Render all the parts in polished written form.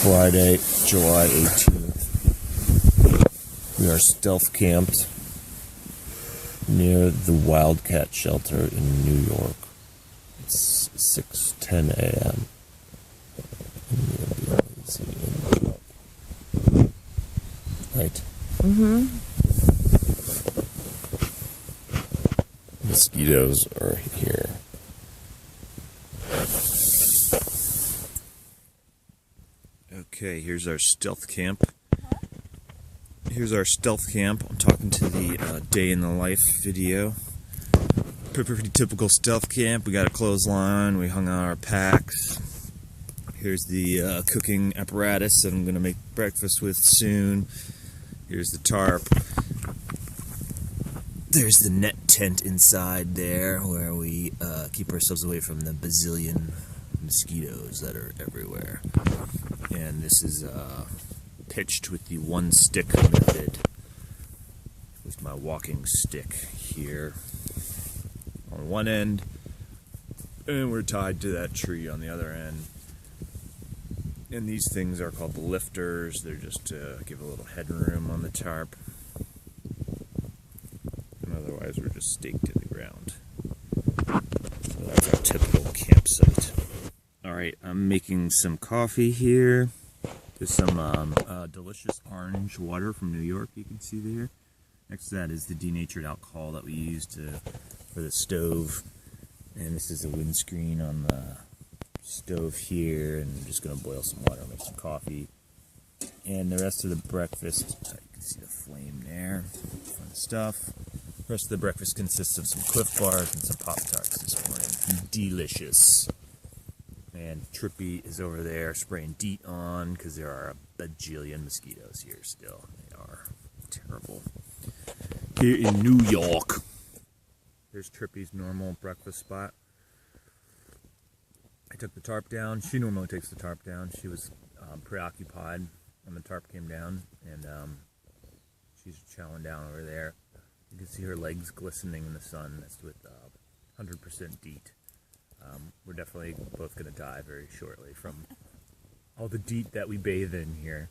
Friday, July 18th. We are stealth camped near the Wildcat Shelter in New York. It's 6:10 a.m. Right. Mm-hmm. Mosquitoes are here. Okay, here's our stealth camp. I'm talking to the day in the life video. Pretty typical stealth camp. We got a clothesline. We hung out our packs. Here's the cooking apparatus that I'm going to make breakfast with soon. Here's the tarp. There's the net tent inside there where we keep ourselves away from the bazillion mosquitoes that are everywhere. And this is pitched with the one stick method, with my walking stick here on one end, and we're tied to that tree on the other end. And these things are called the lifters. They're just to give a little headroom on the tarp. And otherwise we're just staked to the ground. So that's our typical campsite. Alright, I'm making some coffee here. There's some delicious orange water from New York you can see there. Next to that is the denatured alcohol that we use for the stove. And this is a windscreen on the stove here, and I'm just going to boil some water, make some coffee. And the rest of the breakfast, you can see the flame there, fun stuff. The rest of the breakfast consists of some Cliff Bars and some Pop-Tarts this morning. Delicious. And Trippy is over there spraying DEET on, because there are a bajillion mosquitoes here still. They are terrible. Here in New York. Here's Trippy's normal breakfast spot. I took the tarp down. She normally takes the tarp down. She was preoccupied when the tarp came down, and she's chowing down over there. You can see her legs glistening in the sun. That's with 100% DEET. We're definitely both going to die very shortly from all the DEET that we bathe in here.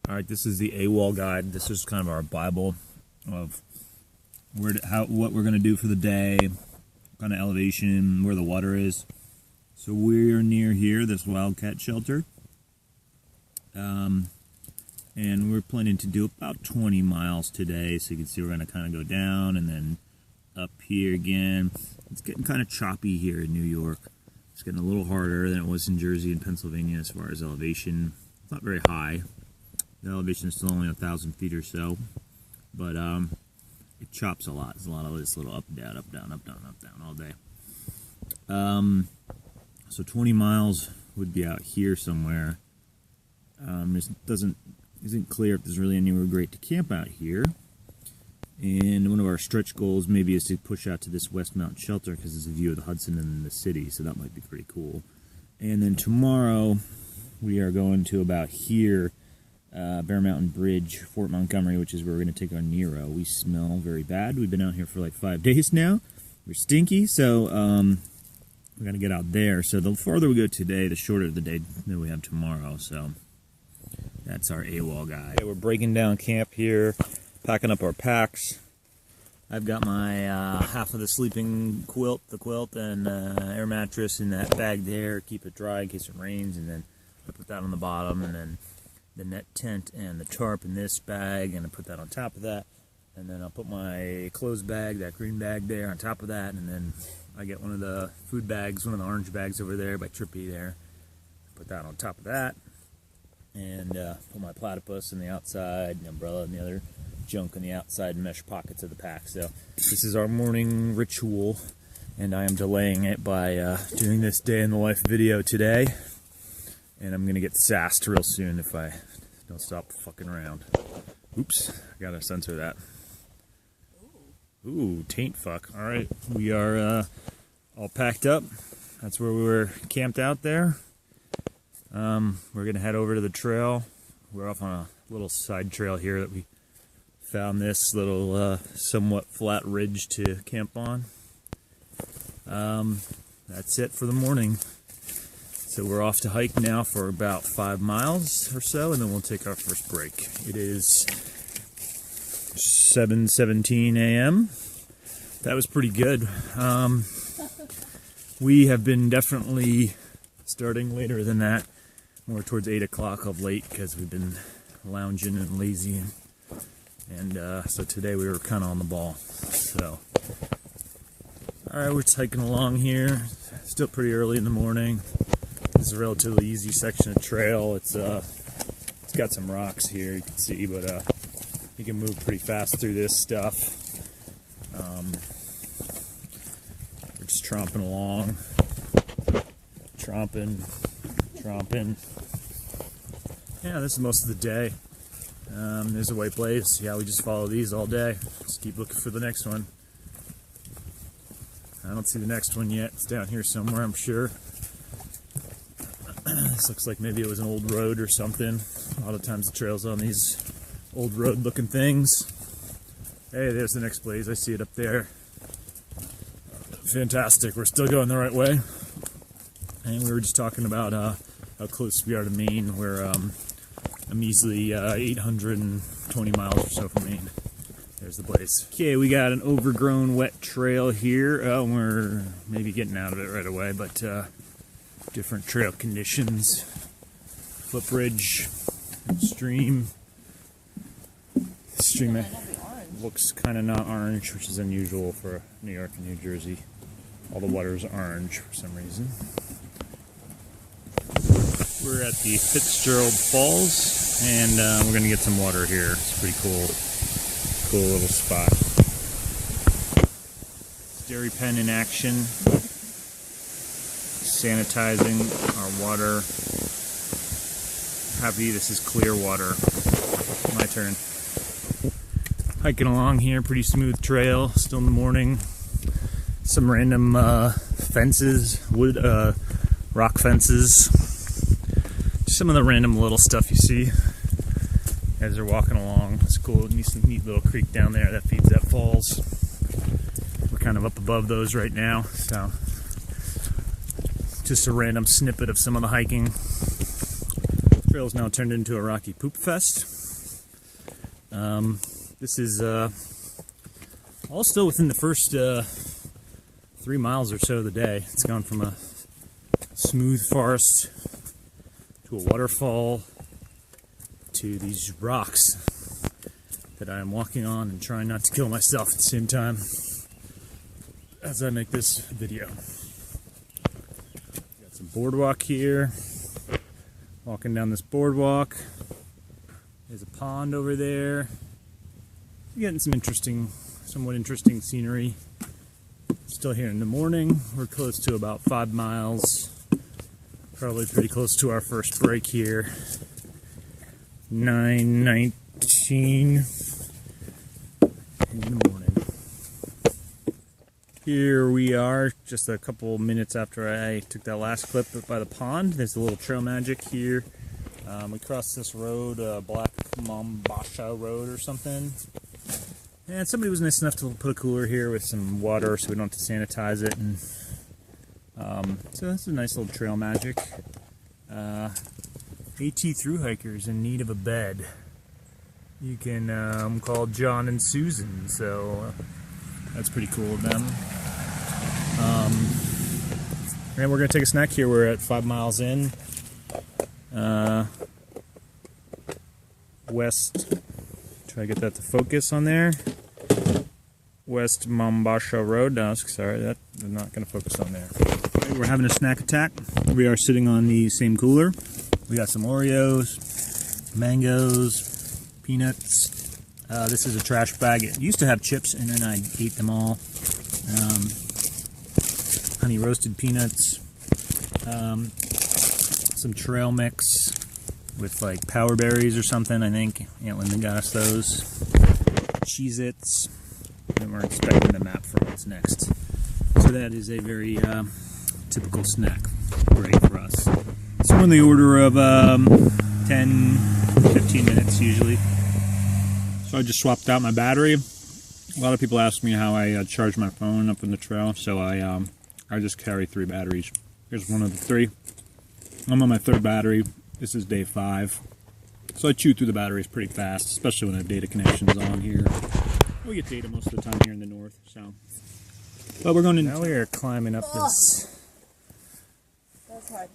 Alright, this is the AWOL guide. This is kind of our Bible of what we're going to do for the day, kind of elevation, where the water is. So we're near here, this Wildcat Shelter. And we're planning to do about 20 miles today. So you can see we're going to kind of go down and then up here again. It's getting kind of choppy here in New York. It's getting a little harder than it was in Jersey and Pennsylvania as far as elevation. It's not very high. The elevation is still only 1,000 feet or so. But it chops a lot. There's a lot of this little up, down, up, down, up, down, up, down all day. So 20 miles would be out here somewhere. It isn't clear if there's really anywhere great to camp out here. And one of our stretch goals maybe is to push out to this West Mountain Shelter, because there's a view of the Hudson and the city, so that might be pretty cool. And then tomorrow we are going to about here, Bear Mountain Bridge, Fort Montgomery, which is where we're going to take our Nero. We smell very bad. We've been out here for like 5 days now. We're stinky, so we're going to get out there. So the farther we go today, the shorter the day that we have tomorrow. So that's our AWOL guide. Okay, we're breaking down camp here, packing up our packs. I've got my half of the sleeping quilt, and air mattress in that bag there. Keep it dry in case it rains, and then I put that on the bottom, and then the net tent and the tarp in this bag, and I put that on top of that. And then I'll put my clothes bag, that green bag there, on top of that, and then I get one of the food bags, one of the orange bags over there by Trippy there. Put that on top of that, and put my platypus on the outside, and the umbrella and the other junk on the outside mesh pockets of the pack. So this is our morning ritual, and I am delaying it by doing this day in the life video today. And I'm gonna get sassed real soon if I don't stop fucking around. Oops, I gotta censor that. Ooh, taint fuck. Alright, we are all packed up. That's where we were camped out there. We're gonna head over to the trail. We're off on a little side trail here that we found, this little somewhat flat ridge to camp on. That's it for the morning. So we're off to hike now for about 5 miles or so, and then we'll take our first break. It is 7:17 a.m. That was pretty good. We have been definitely starting later than that, more towards 8 o'clock of late, because we've been lounging and lazy, and so today we were kind of on the ball. So, all right, we're just hiking along here. Still pretty early in the morning. This is a relatively easy section of trail. It's got some rocks here, you can see, but you can move pretty fast through this stuff. We're just tromping along, tromping. Yeah, this is most of the day. There's a white blaze. Yeah, we just follow these all day. Just keep looking for the next one. I don't see the next one yet. It's down here somewhere, I'm sure. This looks like maybe it was an old road or something. A lot of times the trail's on these old road looking things. Hey, there's the next blaze. I see it up there. Fantastic. We're still going the right way. And we were just talking about how close we are to Maine. We're a measly 820 miles or so from Maine. There's the blaze. Okay, we got an overgrown wet trail here. We're maybe getting out of it right away, but different trail conditions. Footbridge, stream. Stream looks kind of not orange, which is unusual for New York and New Jersey. All the water is orange for some reason. We're at the Fitzgerald Falls, and we're going to get some water here. It's a pretty cool little spot. Dairy pen in action, sanitizing our water. Happy this is clear water. My turn. Hiking along here, pretty smooth trail, still in the morning. Some random fences, rock fences. Just some of the random little stuff you see as they're walking along. It's cool, neat little creek down there that feeds that falls. We're kind of up above those right now, so just a random snippet of some of the hiking. The trail's now turned into a rocky poop fest. This is all still within the first 3 miles or so of the day. It's gone from a smooth forest to a waterfall to these rocks that I am walking on and trying not to kill myself at the same time as I make this video. Got some boardwalk here. Walking down this boardwalk. There's a pond over there. We're getting some somewhat interesting scenery. Still here in the morning. We're close to about 5 miles. Probably pretty close to our first break here. 9:19 in the morning. Here we are, just a couple minutes after I took that last clip by the pond. There's a little trail magic here. We crossed this road, Black Mambasha Road or something. And somebody was nice enough to put a cooler here with some water so we don't have to sanitize it. And so that's a nice little trail magic. AT Thru Hikers in need of a bed. You can call John and Susan, so that's pretty cool of them. And we're going to take a snack here. We're at 5 miles in. West, try to get that to focus on there. West Mambasha Road. No, sorry, that I'm not going to focus on there. Okay, we're having a snack attack. We are sitting on the same cooler. We got some Oreos, mangoes, peanuts. This is a trash bag. It used to have chips, and then I ate them all. Honey roasted peanuts. Some trail mix with like power berries or something, I think. Aunt Linda got us those. Cheez-Its. And we're expecting the map for what's next. So that is a very typical snack break for us. It's on the order of 10, 15 minutes usually. So I just swapped out my battery. A lot of people ask me how I charge my phone up in the trail, so I just carry 3 batteries. Here's one of the 3. I'm on my 3rd battery. This is day 5. So I chew through the batteries pretty fast, especially when I have data connections on here. We get data most of the time here in the north, so. But we're going to. Now we are climbing up this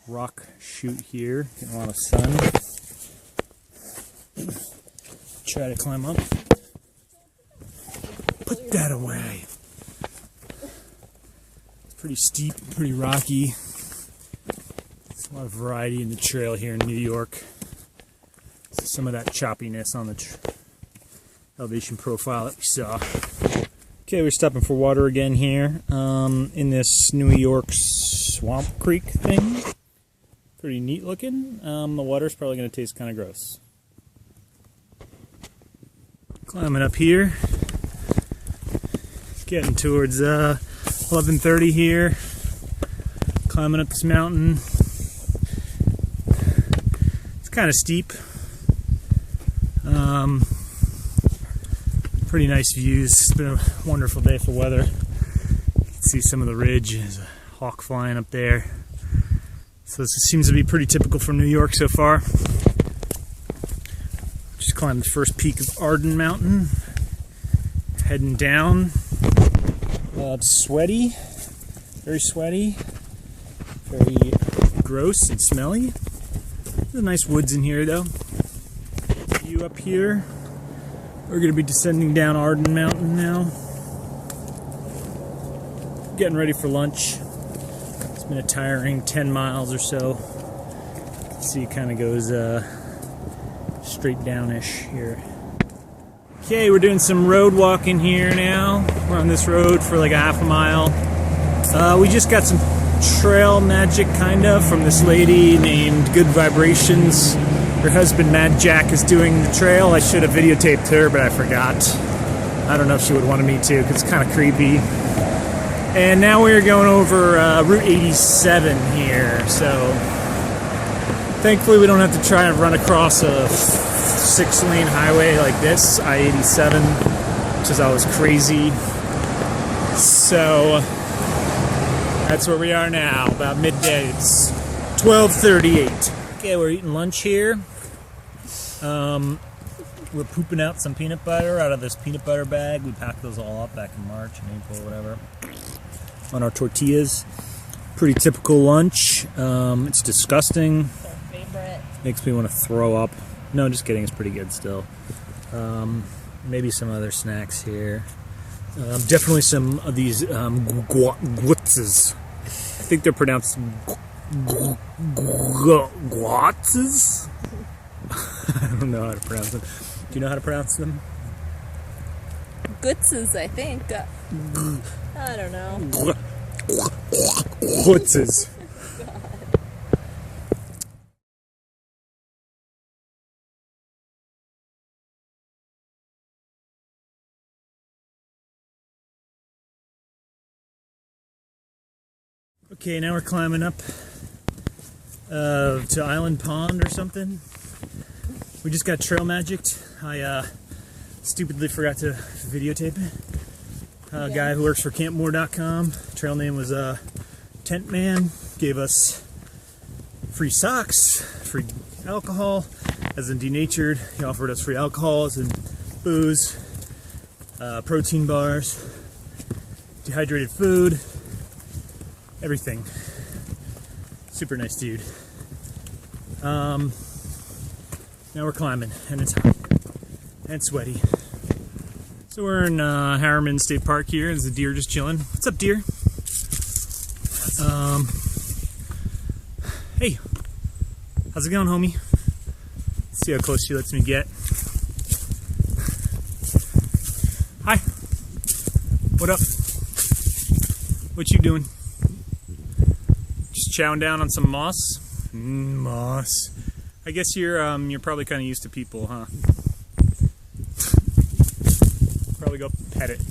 rock chute here, getting a lot of sun. Try to climb up. Put that away. It's pretty steep, pretty rocky. There's a lot of variety in the trail here in New York. Some of that choppiness on the elevation profile that we saw. Okay, we're stopping for water again here in this New York swamp creek thing. Pretty neat looking. The water's probably going to taste kind of gross. Climbing up here. Getting towards 11:30 here. Climbing up this mountain. It's kind of steep. Pretty nice views. It's been a wonderful day for weather. You can see some of the ridge. There's a hawk flying up there. So this seems to be pretty typical for New York so far. Just climbed the first peak of Arden Mountain. Heading down. It's sweaty. Very sweaty. Very gross and smelly. There's nice woods in here though. View up here. We're going to be descending down Arden Mountain now. Getting ready for lunch. It's been a tiring 10 miles or so. See, it kind of goes straight downish here. Okay, we're doing some road walking here now. We're on this road for like a half a mile. We just got some trail magic kind of from this lady named Good Vibrations. Her husband, Mad Jack, is doing the trail. I should have videotaped her, but I forgot. I don't know if she would want me to, because it's kind of creepy. And now we're going over Route 87 here, so thankfully we don't have to try and run across a 6-lane highway like this, I-87, which is always crazy. So that's where we are now, about midday. It's 12:38. Okay, we're eating lunch here. We're pooping out some peanut butter out of this peanut butter bag. We packed those all up back in March and April, whatever, on our tortillas. Pretty typical lunch. It's disgusting. It's our favorite. Makes me want to throw up. No, just kidding. It's pretty good still. Maybe some other snacks here. Definitely some of these guatzes. I think they're pronounced guatzes. I don't know how to pronounce them. Do you know how to pronounce them? Gutzes, I think. I don't know. Guatzes. Okay, now we're climbing up to Island Pond or something. We just got trail magicked. I stupidly forgot to videotape it. A guy who works for campmore.com. Trail name was Tent Man. Gave us free socks, free alcohol, as in denatured. He offered us free alcohol, as in booze, protein bars, dehydrated food, everything. Super nice dude. Now we're climbing, and it's hot and sweaty. So we're in Harriman State Park here. There's a deer just chilling. What's up, deer? Hey, how's it going, homie? Let's see how close she lets me get. Hi. What up? What you doing? Just chowing down on some moss. Moss. I guess you're probably kind of used to people, huh? Probably go pet it.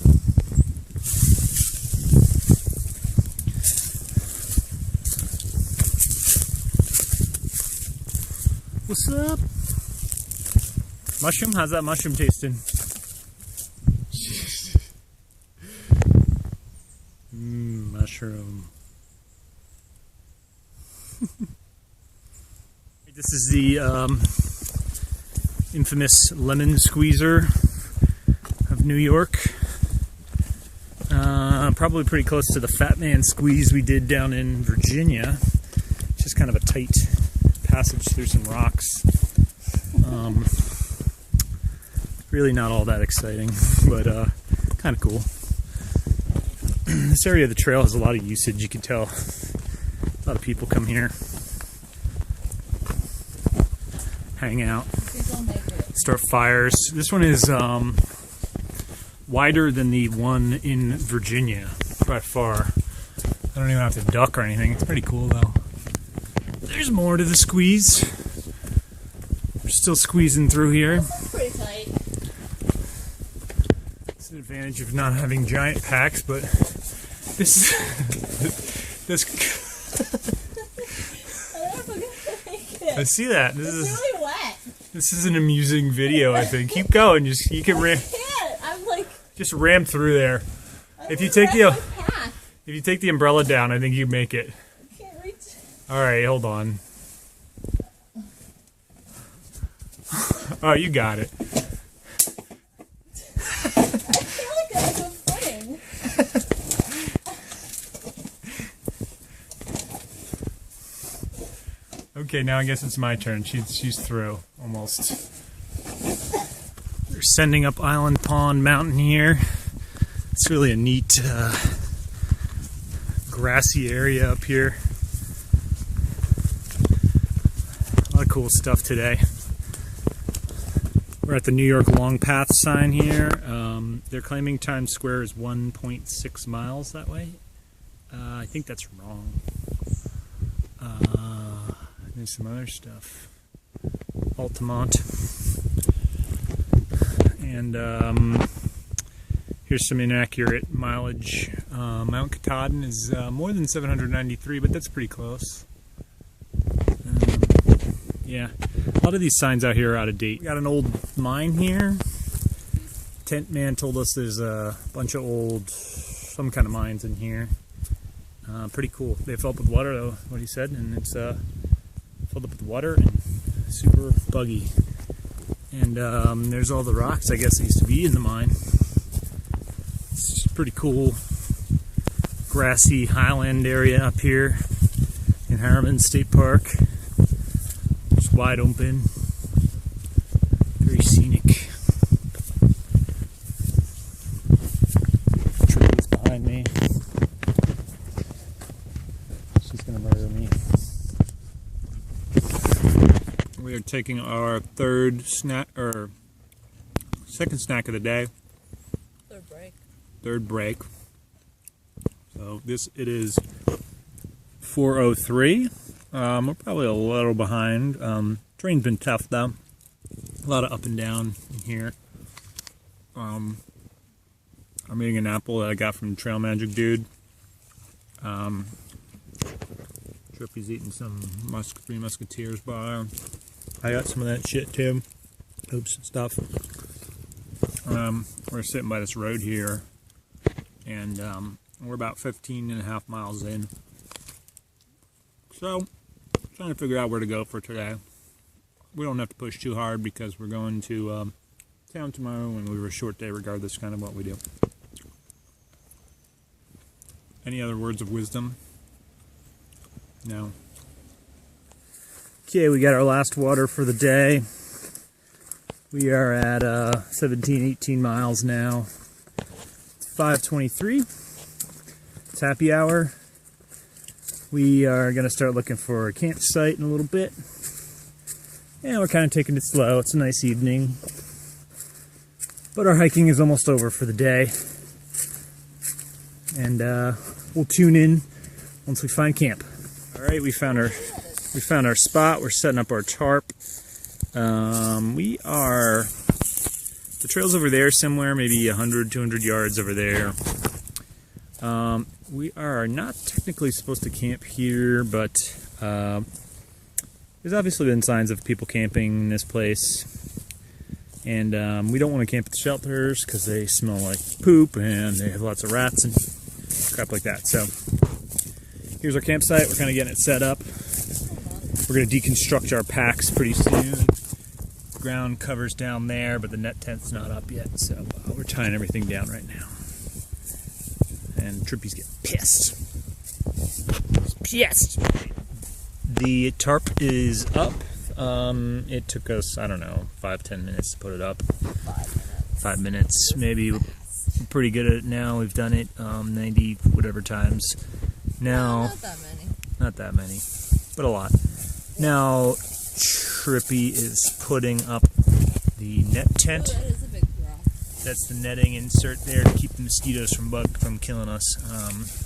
What's up? Mushroom? How's that mushroom tasting? Mushroom. This is the infamous lemon squeezer of New York. Probably pretty close to the Fat Man Squeeze we did down in Virginia. Just kind of a tight passage through some rocks. Really not all that exciting, but kind of cool. This area of the trail has a lot of usage, you can tell. A lot of people come here, hang out, start fires. This one is wider than the one in Virginia by far. I don't even have to duck or anything. It's pretty cool though. There's more to the squeeze. We're still squeezing through here. Pretty tight. It's an advantage of not having giant packs, but this this. I don't know if I'm gonna make it. I see that. It's really wet. This is an amusing video, I think. Keep going. Just you can ram. I can't. I'm like. Just ram through there. If you take the umbrella down, I think you make it. I can't reach. All right, hold on. Oh, you got it. I feel like I was a footing. Okay, now I guess it's my turn. She's through almost. We're sending up Island Pond Mountain here. It's really a neat grassy area up here. A lot of cool stuff today. We're at the New York Long Path sign here. They're claiming Times Square is 1.6 miles that way. I think that's wrong. There's some other stuff. Altamont. And here's some inaccurate mileage. Mount Katahdin is more than 793, but that's pretty close. Yeah, a lot of these signs out here are out of date. We got an old mine here. Tent man told us there's a bunch of old, some kind of mines in here. Pretty cool. They fill up with water, though, what he said, and it's filled up with water and super buggy. And there's all the rocks, I guess, that used to be in the mine. It's just pretty cool, grassy highland area up here in Harriman State Park. Just wide open, very scenic. Trees behind me. She's gonna murder me. We are taking our second snack of the day. Third break. So it is 4:03. We're probably a little behind. Train's been tough though. A lot of up and down in here. I'm eating an apple that I got from Trail Magic Dude. Trippy's eating some Three Musketeers bar. I got some of that shit too. Oops, stuff. We're sitting by this road here, and we're about 15.5 miles in. So, trying to figure out where to go for today. We don't have to push too hard because we're going to town tomorrow, and we have a short day regardless, kind of what we do. Any other words of wisdom? No. Okay, we got our last water for the day. We are at 17, 18 miles now. It's 5:23. It's happy hour. We are going to start looking for a campsite in a little bit. And we're kind of taking it slow. It's a nice evening. But our hiking is almost over for the day. And we'll tune in once we find camp. All right, we found our spot. We're setting up our tarp. The trail's over there somewhere, maybe 100, 200 yards over there. We are not technically supposed to camp here, but there's obviously been signs of people camping in this place. And we don't want to camp at the shelters because they smell like poop and they have lots of rats and crap like that. So here's our campsite. We're kind of getting it set up. We're going to deconstruct our packs pretty soon. Ground cover's down there, but the net tent's not up yet, so we're tying everything down right now. And Trippy's getting pissed. Pissed! The tarp is up. It took us, I don't know, 5-10 minutes to put it up. 5 minutes, maybe. We're pretty good at it now. We've done it 90 whatever times. Now, not that many, but a lot. Now, Trippy is putting up the net tent. Oh, that is a big rock. That's the netting insert there to keep the mosquitoes from killing us.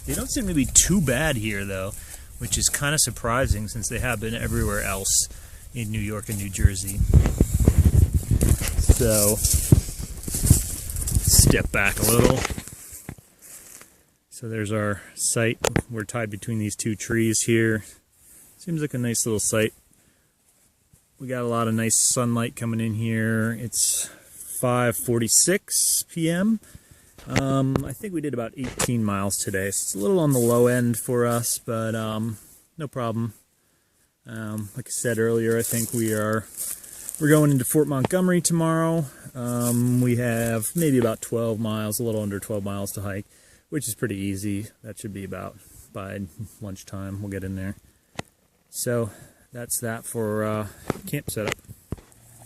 They don't seem to be too bad here, though, which is kind of surprising since they have been everywhere else in New York and New Jersey. So, step back a little. So there's our site. We're tied between these two trees here. Seems like a nice little site. We got a lot of nice sunlight coming in here. It's 5:46 p.m. I think we did about 18 miles today. So it's a little on the low end for us, but no problem. Like I said earlier, I think we're going into Fort Montgomery tomorrow. We have maybe about 12 miles, a little under 12 miles to hike, which is pretty easy. That should be about by lunchtime. We'll get in there. So that's that for camp setup.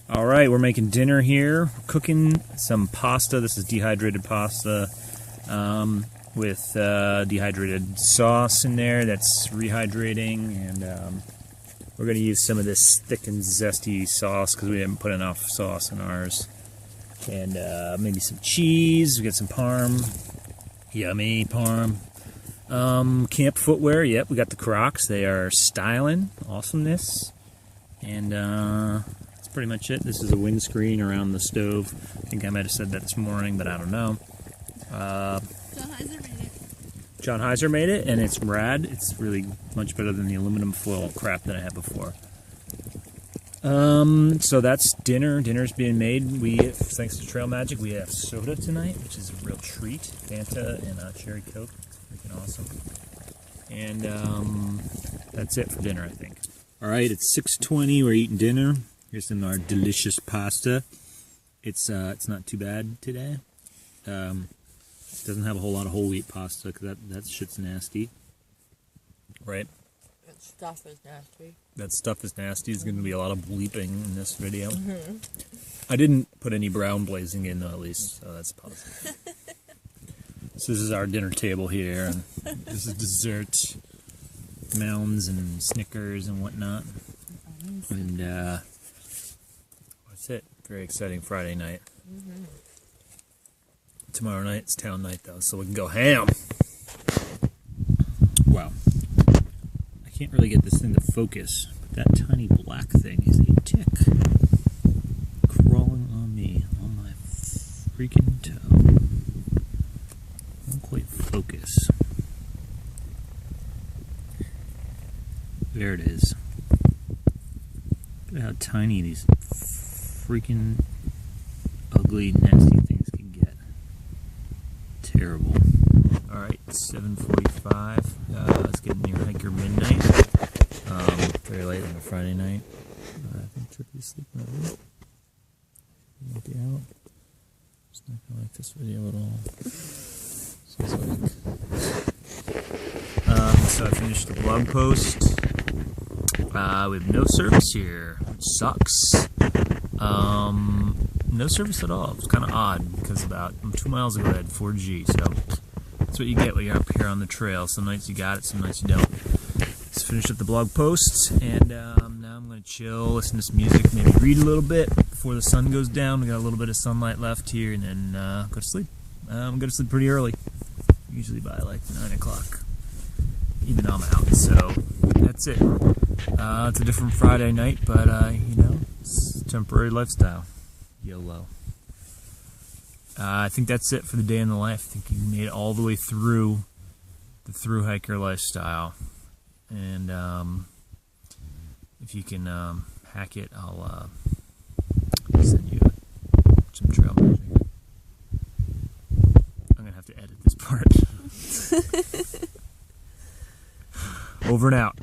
All right, we're making dinner here. We're cooking some pasta. This is dehydrated pasta with dehydrated sauce in there. That's rehydrating, and we're going to use some of this thick and zesty sauce because we didn't put enough sauce in ours. And maybe some cheese. We got some parm. Yummy parm. Camp footwear. Yep, we got the Crocs. They are styling. Awesomeness. And that's pretty much it. This is a windscreen around the stove. I think I might have said that this morning, but I don't know. John Heiser made it. John Heiser made it, and it's rad. It's really much better than the aluminum foil crap that I had before. So that's dinner. Dinner's being made. Thanks to Trail Magic, we have soda tonight, which is a real treat. Fanta and cherry Coke. Freaking awesome. And that's it for dinner, I think. All right, it's 6:20. We're eating dinner. Here's some of our delicious pasta. It's not too bad today. It doesn't have a whole lot of whole wheat pasta because that shit's nasty. Right? That stuff is nasty. That stuff is nasty. There's going to be a lot of bleeping in this video. Mm-hmm. I didn't put any brown blazing in, though, at least, so that's positive. So this is our dinner table here, and this is dessert, Mounds and Snickers and whatnot. And that's it. Very exciting Friday night. Mm-hmm. Tomorrow night, it's town night, though, so we can go ham. Wow. I can't really get this thing to focus, but that tiny black thing is a tick crawling on me, on my freaking toe. Don't quite focus. There it is. Look at how tiny these freaking ugly, nasty things can get. Terrible. Alright, 7:45. Let's get near hiker midnight. Very late on a Friday night. I think Trippy's sleeping over. Might be out. Just not gonna like this video at all. So I finished the blog post. We have no service here, which sucks. No service at all. It's kind of odd because about 2 miles ago I had 4G, so that's what you get when you're up here on the trail. Some nights you got it, some nights you don't. Let's finish up the blog post, and now I'm going to chill, listen to some music, maybe read a little bit before the sun goes down. We got a little bit of sunlight left here, and then go to sleep. I'm going to sleep pretty early, usually by like 9 o'clock, even though I'm out. So that's it. It's a different Friday night, but it's a temporary lifestyle. YOLO. I think that's it for the day in the life. I think you made it all the way through the Thru Hiker lifestyle. And if you can hack it, I'll send you some trail magic. I'm going to have to edit this part. Over and out.